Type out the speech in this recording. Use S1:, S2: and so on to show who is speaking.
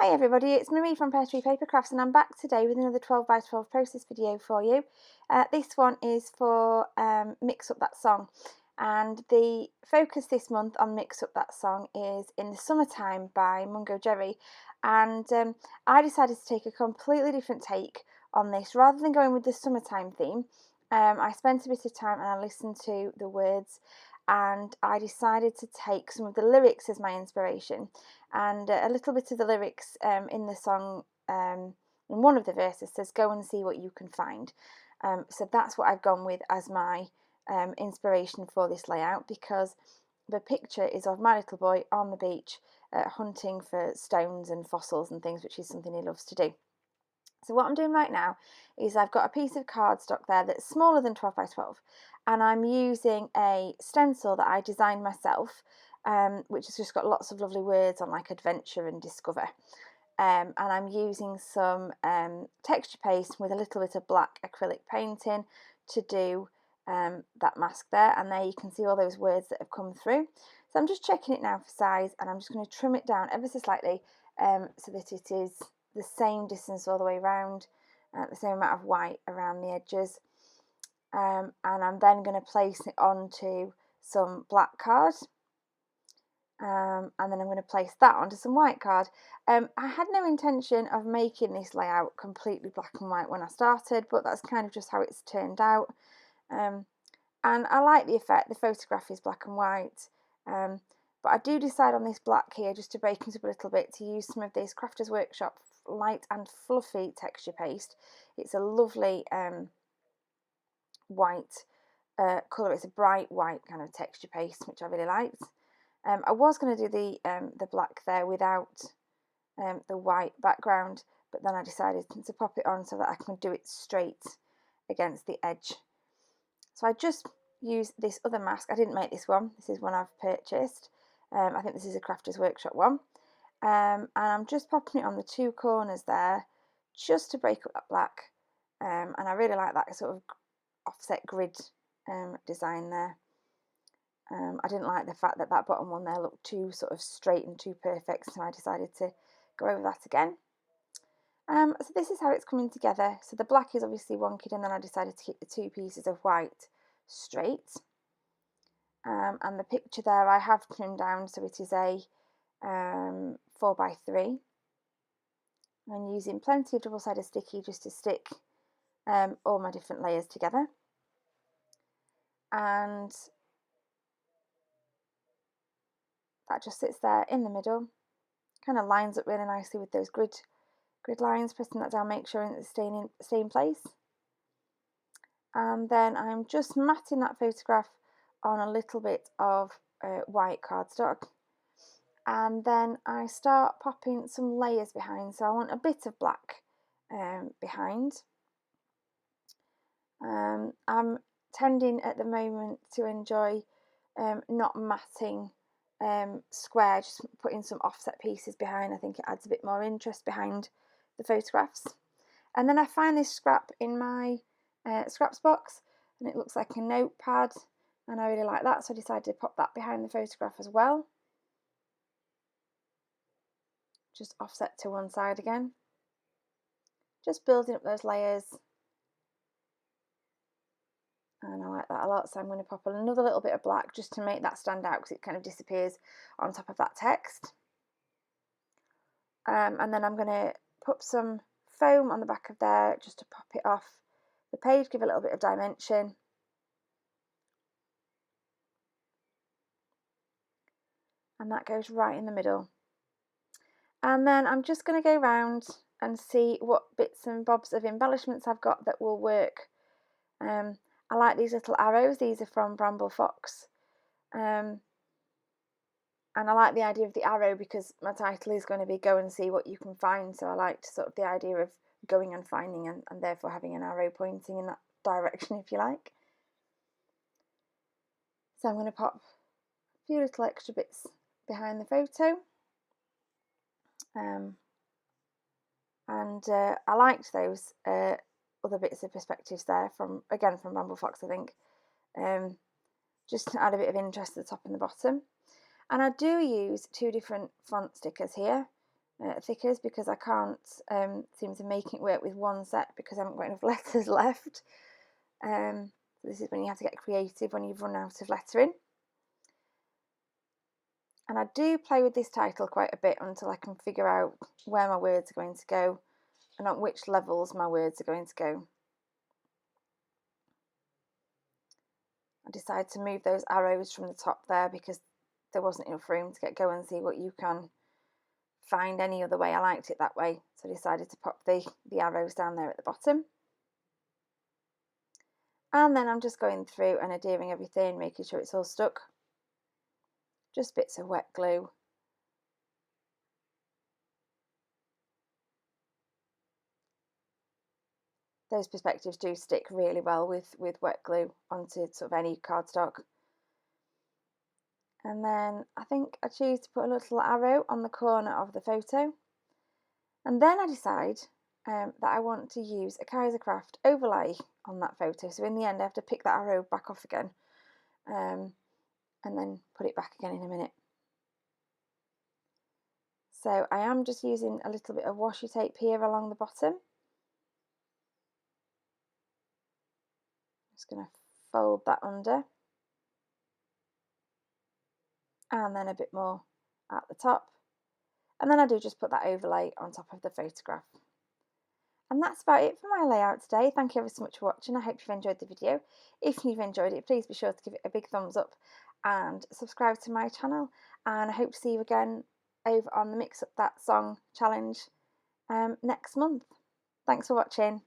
S1: Hey everybody, it's Marie from Pear Tree Paper Crafts and I'm back today with another 12 by 12 process video for you. This one is for Mix Up That Song, and the focus this month on Mix Up That Song is In the Summertime by Mungo Jerry, and I decided to take a completely different take on this. Rather than going with the summertime theme, I spent a bit of time and I listened to the words, and I decided to take some of the lyrics as my inspiration, and a little bit of the lyrics in the song. In one of the verses says, "Go and see what you can find." So that's what I've gone with as my inspiration for this layout, because the picture is of my little boy on the beach hunting for stones and fossils and things, which is something he loves to do. So what I'm doing right now is I've got a piece of cardstock there that's smaller than 12 by 12, and I'm using a stencil that I designed myself, which has just got lots of lovely words on, like adventure and discover. And I'm using some texture paste with a little bit of black acrylic painting to do that mask there, and there you can see all those words that have come through. So I'm just checking it now for size, and I'm just going to trim it down ever so slightly so that it is the same distance all the way around, the same amount of white around the edges, and I'm then going to place it onto some black card, and then I'm going to place that onto some white card. I had no intention of making this layout completely black and white when I started, but that's kind of just how it's turned out, and I like the effect. The photograph is black and white, but I do decide on this black here, just to break it up a little bit, to use some of this Crafters Workshop light and fluffy texture paste. It's a lovely white colour. It's a bright white kind of texture paste, which I really liked. I was going to do the black there without the white background, but then I decided to pop it on so that I can do it straight against the edge. So I just used this other mask. I didn't make this one. This is one I've purchased. I think this is a Crafters Workshop one. And I'm just popping it on the two corners there, just to break up that black. And I really like that sort of offset grid design there. I didn't like the fact that that bottom one there looked too sort of straight and too perfect, so I decided to go over that again. So this is how it's coming together. So the black is obviously wonky, and then I decided to keep the two pieces of white straight. And the picture there I have trimmed down, so it is a 4 by 3. I'm using plenty of double-sided sticky just to stick all my different layers together. And that just sits there in the middle, kind of lines up really nicely with those grid lines. Pressing that down, make sure it's staying in place. And then I'm just matting that photograph on a little bit of white cardstock, and then I start popping some layers behind. So I want a bit of black behind. I'm tending at the moment to enjoy not matting square, just putting some offset pieces behind. I think it adds a bit more interest behind the photographs. And then I find this scrap in my scraps box, and it looks like a notepad, and I really like that, so I decided to pop that behind the photograph as well. Just offset to one side again, just building up those layers, and I like that a lot. So I'm going to pop another little bit of black just to make that stand out, because it kind of disappears on top of that text. And then I'm going to put some foam on the back of there just to pop it off the page, give a little bit of dimension. And that goes right in the middle. And then I'm just going to go around and see what bits and bobs of embellishments I've got that will work. I like these little arrows. These are from Bramble Fox. And I like the idea of the arrow because my title is going to be Go and See What You Can Find. So I liked sort of the idea of going and finding, and therefore having an arrow pointing in that direction, if you like. So I'm going to pop a few little extra bits behind the photo. I liked those other bits of perspectives there from Bramble Fox, I think, just to add a bit of interest at the top and the bottom. And I do use two different font stickers here. thickers because I can't seem to make it work with one set because I haven't got enough letters left. This is when you have to get creative when you've run out of lettering. And I do play with this title quite a bit until I can figure out where my words are going to go and on which levels my words are going to go. I decided to move those arrows from the top there because there wasn't enough room to go and see what you can find any other way. I liked it that way, so I decided to pop the arrows down there at the bottom. And then I'm just going through and adhering everything, making sure it's all stuck. Just bits of wet glue. Those perspectives do stick really well with wet glue onto sort of any cardstock. And then I think I choose to put a little arrow on the corner of the photo. And then I decide that I want to use a Kaisercraft overlay on that photo. So in the end I have to pick that arrow back off again and then put it back again in a minute. So I am just using a little bit of washi tape here along the bottom. Just going to fold that under. And then a bit more at the top. And then I do just put that overlay on top of the photograph. And that's about it for my layout today. Thank you ever so much for watching. I hope you've enjoyed the video. If you've enjoyed it, please be sure to give it a big thumbs up and subscribe to my channel. And I hope to see you again over on the Mix Up That Song challenge next month. Thanks for watching.